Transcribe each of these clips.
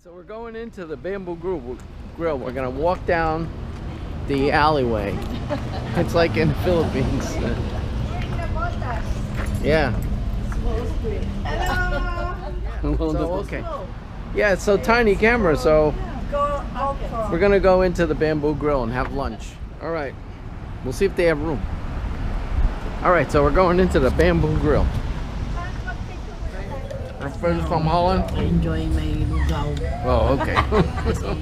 So we're going into the Bamboo Grill. We're gonna walk down the alleyway. It's like in the Philippines. Yeah. Hello. So, okay. Yeah, it's so tiny camera, so we're gonna go into the Bamboo Grill and have lunch. All right. We'll see if they have room. All right, so we're going into the Bamboo Grill. Our friends from Holland. Enjoying my lugaw. Oh, okay. This is the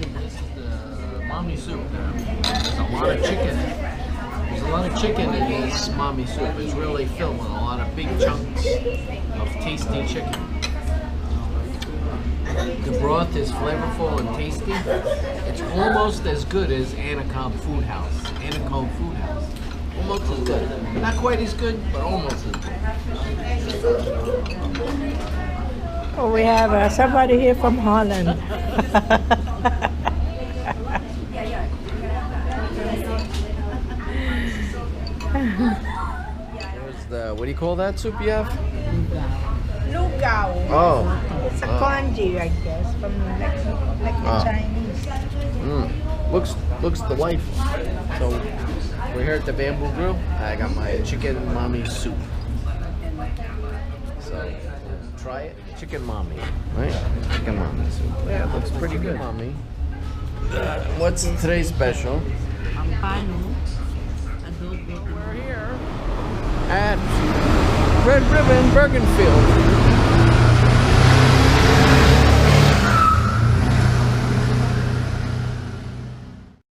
mommy soup. There's a lot of chicken. There's a lot of chicken in this mommy soup. It's really filled with a lot of big chunks of tasty chicken. The broth is flavorful and tasty. It's almost as good as Anacomb Food House. Anacomb Food House. Almost as good. Not quite as good, but almost as good. Oh, we have somebody here from Holland. There's the, what do you call that soup you have? Lugaw. Oh. It's a congee, I guess, from like the Chinese. Looks delightful. So we're here at the Bamboo Grill. I got my chicken mommy soup. So try it. Chicken mommy, right? Chicken mommy soup. Yeah, it looks pretty good. Mommy. What's today's special? We're here at Red Ribbon, Bergenfield.